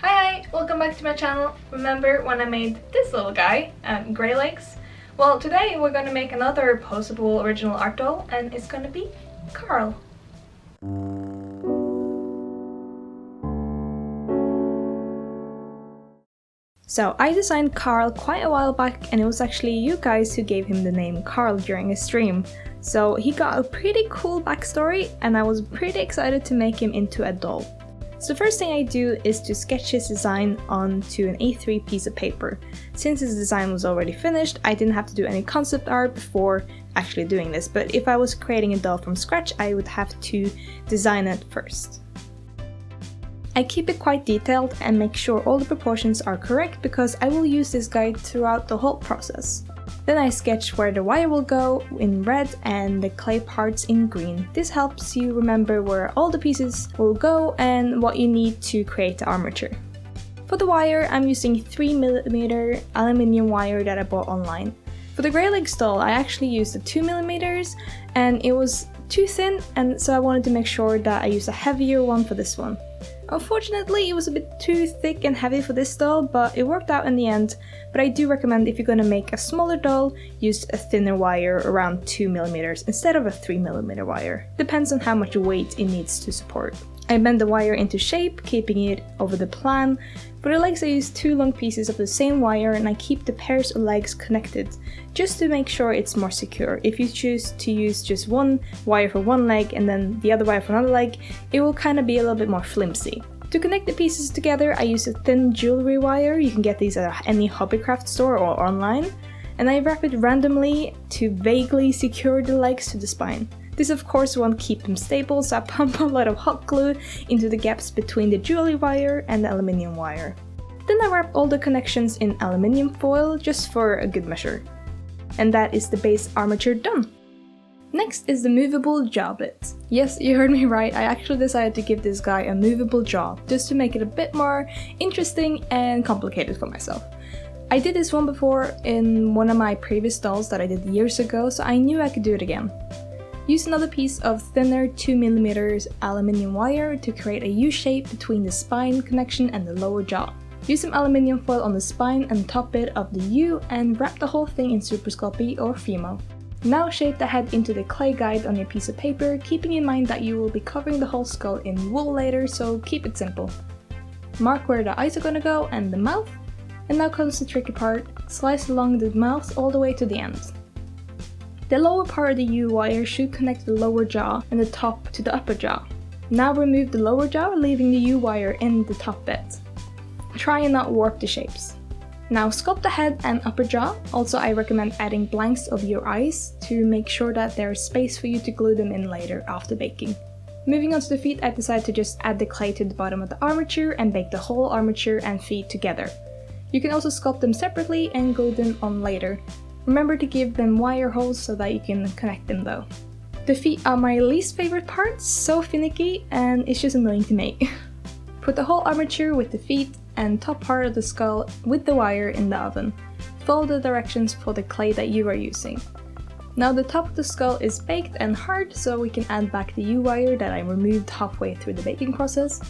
Hi, welcome back to my channel. Remember when I made this little guy, Grey Legs? Well, today we're gonna make another Poseable original art doll, and it's gonna be Carl. So I designed Carl quite a while back, and it was actually you guys who gave him the name Carl during a stream. So he got a pretty cool backstory, and I was pretty excited to make him into a doll. So the first thing I do is to sketch his design onto an A3 piece of paper. Since his design was already finished, I didn't have to do any concept art before actually doing this, but if I was creating a doll from scratch, I would have to design it first. I keep it quite detailed and make sure all the proportions are correct because I will use this guide throughout the whole process. Then I sketch where the wire will go in red and the clay parts in green. This helps you remember where all the pieces will go and what you need to create the armature. For the wire, I'm using 3mm aluminium wire that I bought online. For the Grey Legs doll, I actually used a 2mm and it was too thin, and so I wanted to make sure that I used a heavier one for this one. Unfortunately, it was a bit too thick and heavy for this doll, but it worked out in the end. But I do recommend if you're gonna make a smaller doll, use a thinner wire around 2mm instead of a 3mm wire. Depends on how much weight it needs to support. I bend the wire into shape, keeping it over the plan. For the legs I use 2 long pieces of the same wire, and I keep the pairs of legs connected, just to make sure it's more secure. If you choose to use just one wire for one leg and then the other wire for another leg, it will kind of be a little bit more flimsy. To connect the pieces together, I use a thin jewelry wire. You can get these at any Hobbycraft store or online. And I wrap it randomly to vaguely secure the legs to the spine. This of course won't keep them stable, so I pump a lot of hot glue into the gaps between the jewelry wire and the aluminium wire. Then I wrap all the connections in aluminium foil just for a good measure. And that is the base armature done. Next is the movable jaw bit. Yes, you heard me right, I actually decided to give this guy a movable jaw, just to make it a bit more interesting and complicated for myself. I did this one before in one of my previous dolls that I did years ago, so I knew I could do it again. Use another piece of thinner 2mm aluminium wire to create a U-shape between the spine connection and the lower jaw. Use some aluminium foil on the spine and top bit of the U and wrap the whole thing in Super Sculpey or Fimo. Now shape the head into the clay guide on your piece of paper, keeping in mind that you will be covering the whole skull in wool later, so keep it simple. Mark where the eyes are gonna go and the mouth. And now comes the tricky part, slice along the mouth all the way to the end. The lower part of the U wire should connect the lower jaw and the top to the upper jaw. Now remove the lower jaw, leaving the U wire in the top bit. Try and not warp the shapes. Now sculpt the head and upper jaw. Also, I recommend adding blanks of your eyes to make sure that there is space for you to glue them in later after baking. Moving on to the feet, I decided to just add the clay to the bottom of the armature and bake the whole armature and feet together. You can also sculpt them separately and glue them on later. Remember to give them wire holes so that you can connect them though. The feet are my least favorite part, so finicky and it's just annoying to make. Put the whole armature with the feet and top part of the skull with the wire in the oven. Follow the directions for the clay that you are using. Now the top of the skull is baked and hard, so we can add back the U-wire that I removed halfway through the baking process.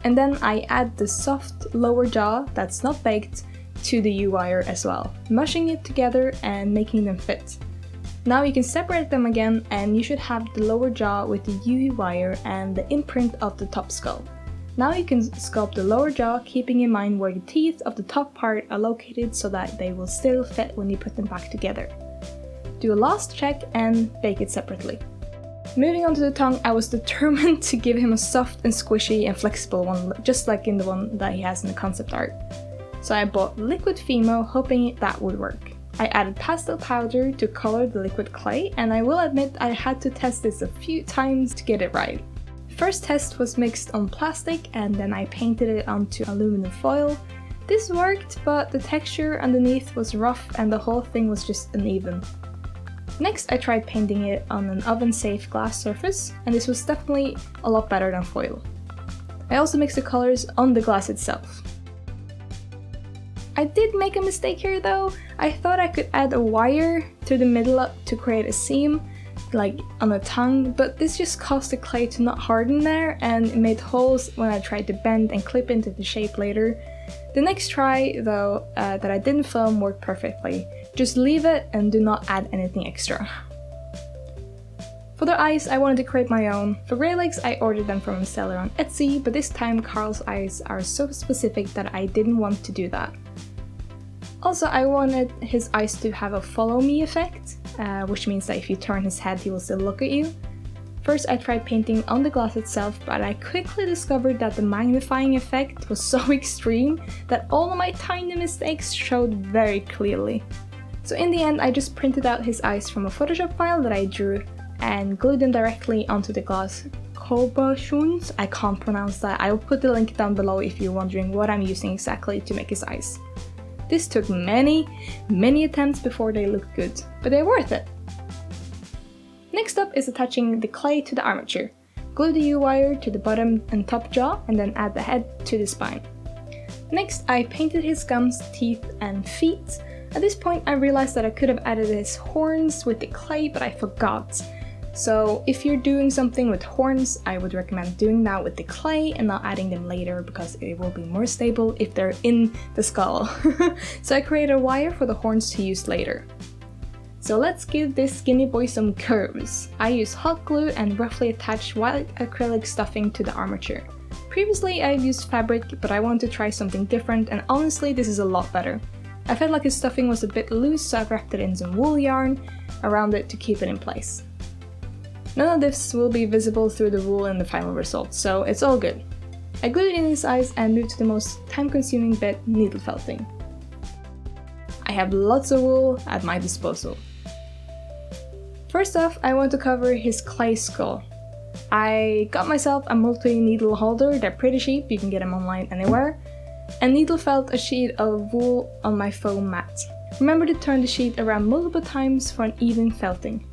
And then I add the soft lower jaw that's not baked to the U-wire as well, mushing it together and making them fit. Now you can separate them again and you should have the lower jaw with the U-wire and the imprint of the top skull. Now you can sculpt the lower jaw, keeping in mind where the teeth of the top part are located so that they will still fit when you put them back together. Do a last check and bake it separately. Moving on to the tongue, I was determined to give him a soft and squishy and flexible one, just like in the one that he has in the concept art. So I bought liquid Fimo, hoping that would work. I added pastel powder to color the liquid clay, and I will admit I had to test this a few times to get it right. First test was mixed on plastic and then I painted it onto aluminum foil. This worked, but the texture underneath was rough and the whole thing was just uneven. Next I tried painting it on an oven-safe glass surface, and this was definitely a lot better than foil. I also mixed the colors on the glass itself. I did make a mistake here though. I thought I could add a wire to the middle to create a seam, like on the tongue, but this just caused the clay to not harden there and it made holes when I tried to bend and clip into the shape later. The next try though that I didn't film worked perfectly. Just leave it and do not add anything extra. For the eyes, I wanted to create my own. For grey legs, I ordered them from a seller on Etsy, but this time Carl's eyes are so specific that I didn't want to do that. Also, I wanted his eyes to have a follow me effect, which means that if you turn his head, he will still look at you. First, I tried painting on the glass itself, but I quickly discovered that the magnifying effect was so extreme that all of my tiny mistakes showed very clearly. So in the end, I just printed out his eyes from a Photoshop file that I drew and glued them directly onto the glass cabochons. I can't pronounce that. I'll put the link down below if you're wondering what I'm using exactly to make his eyes. This took many attempts before they looked good, but they're worth it. Next up is attaching the clay to the armature. Glue the U-wire to the bottom and top jaw and then add the head to the spine. Next, I painted his gums, teeth and feet. At this point I realized that I could have added his horns with the clay, but I forgot. So if you're doing something with horns, I would recommend doing that with the clay and not adding them later because it will be more stable if they're in the skull. So I created a wire for the horns to use later. So let's give this skinny boy some curves. I used hot glue and roughly attached white acrylic stuffing to the armature. Previously I've used fabric, but I wanted to try something different and honestly this is a lot better. I felt like his stuffing was a bit loose, so I wrapped it in some wool yarn around it to keep it in place. None of this will be visible through the wool in the final result, so it's all good. I glued in his eyes and moved to the most time-consuming bit, needle felting. I have lots of wool at my disposal. First off, I want to cover his clay skull. I got myself a multi-needle holder, they're pretty cheap, you can get them online anywhere, and needle felt a sheet of wool on my foam mat. Remember to turn the sheet around multiple times for an even felting.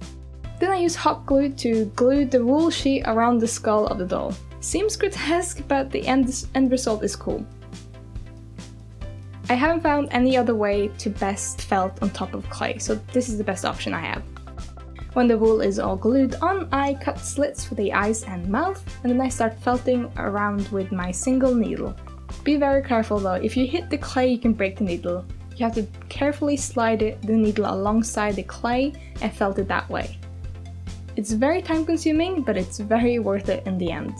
Then I used hot glue to glue the wool sheet around the skull of the doll. Seems grotesque, but the end result is cool. I haven't found any other way to best felt on top of clay, so this is the best option I have. When the wool is all glued on, I cut slits for the eyes and mouth, and then I start felting around with my single needle. Be very careful though, if you hit the clay you can break the needle. You have to carefully slide the needle alongside the clay and felt it that way. It's very time consuming, but it's very worth it in the end.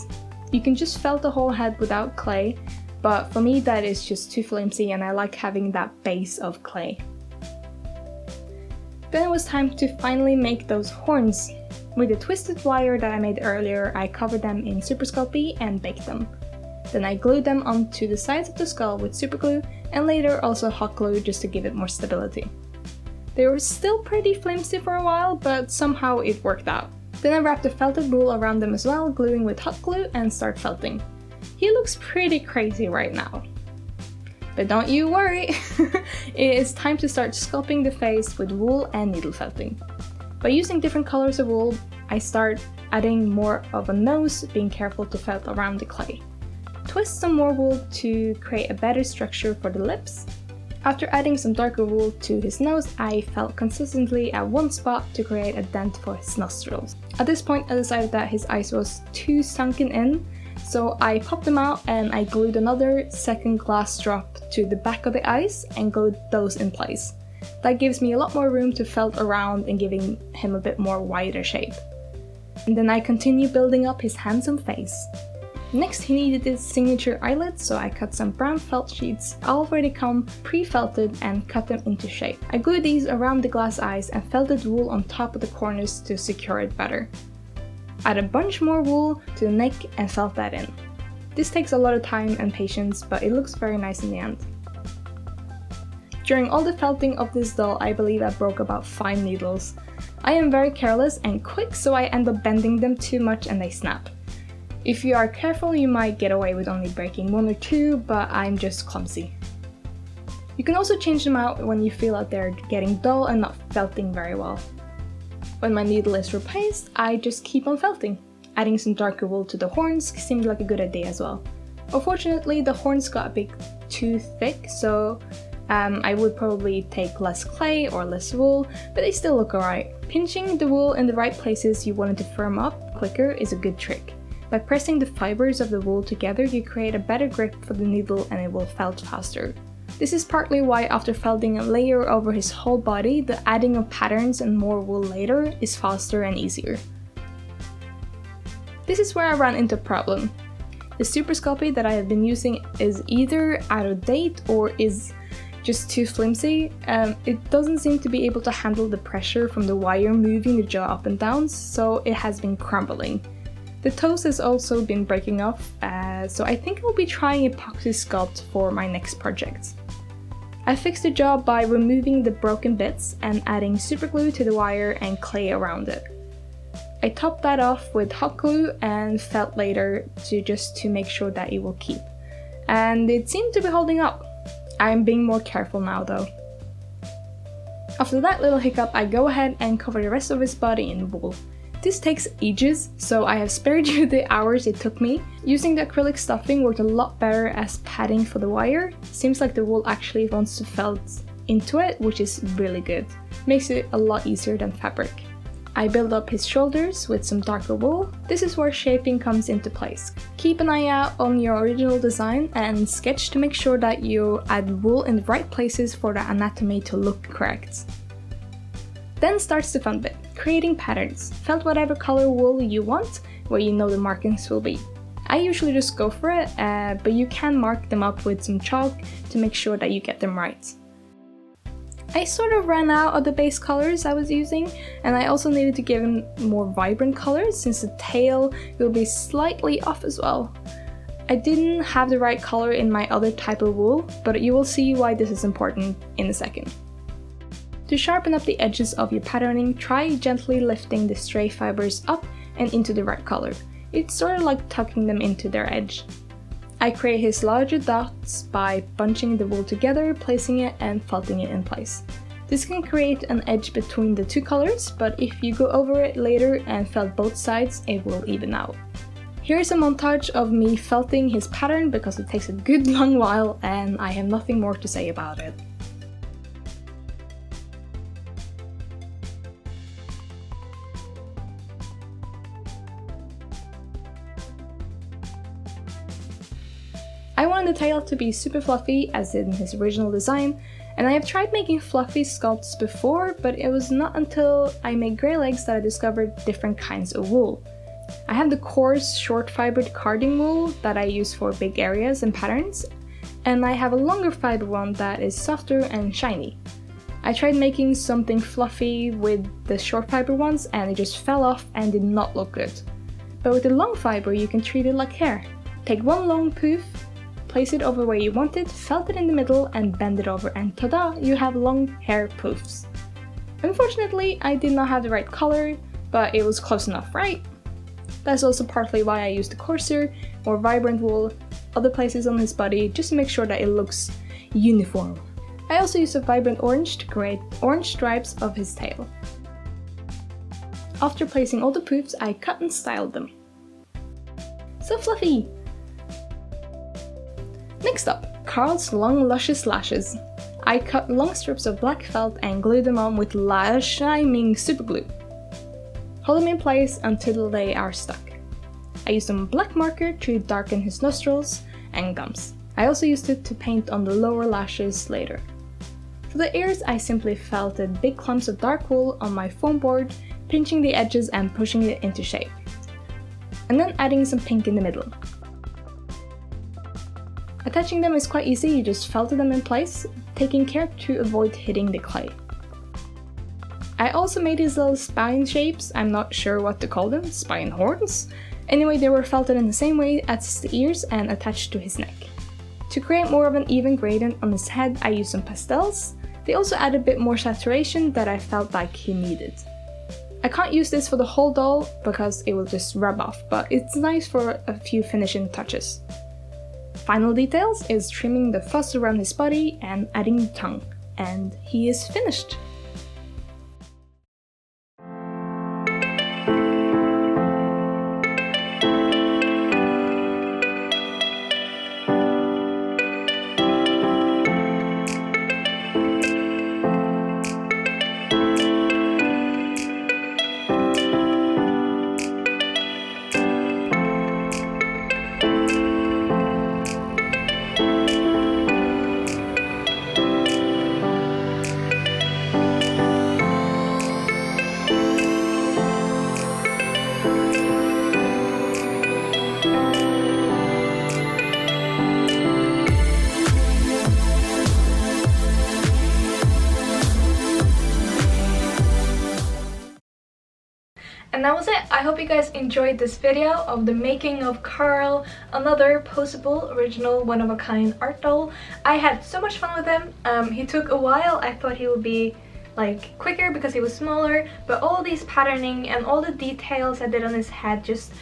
You can just felt the whole head without clay, but for me that is just too flimsy and I like having that base of clay. Then it was time to finally make those horns. With the twisted wire that I made earlier, I covered them in super sculpey and baked them. Then I glued them onto the sides of the skull with super glue and later also hot glue just to give it more stability. They were still pretty flimsy for a while, but somehow it worked out. Then I wrapped the felted wool around them as well, gluing with hot glue and start felting. He looks pretty crazy right now. But don't you worry, it is time to start sculpting the face with wool and needle felting. By using different colors of wool, I start adding more of a nose, being careful to felt around the clay. Twist some more wool to create a better structure for the lips. After adding some darker wool to his nose, I felt consistently at one spot to create a dent for his nostrils. At this point I decided that his eyes was too sunken in, so I popped them out and I glued another second glass drop to the back of the eyes and glued those in place. That gives me a lot more room to felt around and giving him a bit more wider shape. And then I continue building up his handsome face. Next he needed his signature eyelids, so I cut some brown felt sheets already come pre-felted and cut them into shape. I glued these around the glass eyes and felted wool on top of the corners to secure it better. Add a bunch more wool to the neck and felt that in. This takes a lot of time and patience, but it looks very nice in the end. During all the felting of this doll, I believe I broke about 5 needles. I am very careless and quick, so I end up bending them too much and they snap. If you are careful, you might get away with only breaking 1 or 2, but I'm just clumsy. You can also change them out when you feel that they're getting dull and not felting very well. When my needle is replaced, I just keep on felting. Adding some darker wool to the horns seemed like a good idea as well. Unfortunately, the horns got a bit too thick, so I would probably take less clay or less wool, but they still look alright. Pinching the wool in the right places you want it to firm up quicker is a good trick. By pressing the fibers of the wool together, you create a better grip for the needle and it will felt faster. This is partly why after felting a layer over his whole body, the adding of patterns and more wool later is faster and easier. This is where I ran into a problem. The Super Sculpey that I have been using is either out of date or is just too flimsy. It doesn't seem to be able to handle the pressure from the wire moving the jaw up and down, so it has been crumbling. The toes has also been breaking off, so I think I'll be trying epoxy sculpt for my next project. I fixed the jaw by removing the broken bits and adding super glue to the wire and clay around it. I topped that off with hot glue and felt later to make sure that it will keep. And it seemed to be holding up. I'm being more careful now though. After that little hiccup, I go ahead and cover the rest of his body in wool. This takes ages, so I have spared you the hours it took me. Using the acrylic stuffing worked a lot better as padding for the wire. Seems like the wool actually wants to felt into it, which is really good. Makes it a lot easier than fabric. I build up his shoulders with some darker wool. This is where shaping comes into place. Keep an eye out on your original design and sketch to make sure that you add wool in the right places for the anatomy to look correct. Then starts the fun bit, creating patterns. Felt whatever color wool you want, where you know the markings will be. I usually just go for it, but you can mark them up with some chalk to make sure that you get them right. I sort of ran out of the base colors I was using, and I also needed to give him more vibrant colors since the tail will be slightly off as well. I didn't have the right color in my other type of wool, but you will see why this is important in a second. To sharpen up the edges of your patterning, try gently lifting the stray fibers up and into the right color. It's sort of like tucking them into their edge. I create his larger dots by bunching the wool together, placing it and felting it in place. This can create an edge between the two colors, but if you go over it later and felt both sides, it will even out. Here's a montage of me felting his pattern because it takes a good long while and I have nothing more to say about it. I wanted the tail to be super fluffy as in his original design, and I have tried making fluffy sculpts before, but it was not until I made grey legs that I discovered different kinds of wool. I have the coarse, short-fibered carding wool that I use for big areas and patterns, and I have a longer fiber one that is softer and shiny. I tried making something fluffy with the short fiber ones and it just fell off and did not look good. But with the long fiber you can treat it like hair. Take one long poof, place it over where you want it, felt it in the middle and bend it over and tada, you have long hair poofs. Unfortunately, I did not have the right color, but it was close enough, right? That's also partly why I used the coarser, more vibrant wool other places on his body just to make sure that it looks uniform. I also used a vibrant orange to create orange stripes of his tail. After placing all the poofs, I cut and styled them. So fluffy! Next up, Carl's long luscious lashes. I cut long strips of black felt and glued them on with shining super glue. Hold them in place until they are stuck. I used some black marker to darken his nostrils and gums. I also used it to paint on the lower lashes later. For the ears, I simply felted big clumps of dark wool on my foam board, pinching the edges and pushing it into shape. And then adding some pink in the middle. Attaching them is quite easy, you just felted them in place, taking care to avoid hitting the clay. I also made these little spine shapes, I'm not sure what to call them, spine horns? Anyway, they were felted in the same way as the ears and attached to his neck. To create more of an even gradient on his head, I used some pastels. They also add a bit more saturation that I felt like he needed. I can't use this for the whole doll because it will just rub off, but it's nice for a few finishing touches. Final details is trimming the fuzz around his body and adding the tongue, and he is finished! And that was it. I hope you guys enjoyed this video of the making of Carl, another Poseable original one-of-a-kind art doll. I had so much fun with him. He took a while. I thought he would be like quicker because he was smaller, but all these patterning and all the details I did on his head just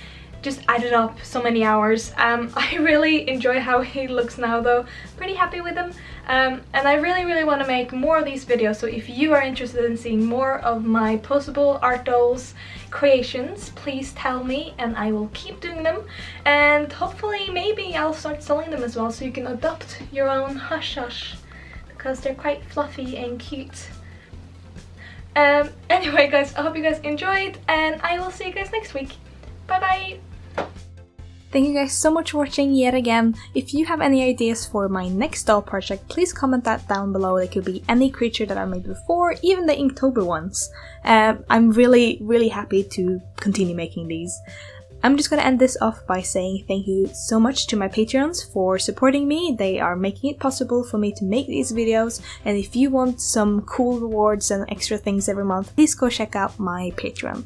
added up so many hours. I really enjoy how he looks now though. Pretty happy with him. And I really want to make more of these videos, so if you are interested in seeing more of my Poseable art dolls creations, please tell me and I will keep doing them. And hopefully maybe I'll start selling them as well, so you can adopt your own hush hush, because they're quite fluffy and cute. Anyway guys, I hope you guys enjoyed and I will see you guys next week. Bye bye! Thank you guys so much for watching yet again. If you have any ideas for my next doll project, please comment that down below. It could be any creature that I made before, even the Inktober ones. I'm really happy to continue making these. I'm just gonna end this off by saying thank you so much to my Patreons for supporting me. They are making it possible for me to make these videos, and if you want some cool rewards and extra things every month, please go check out my Patreon.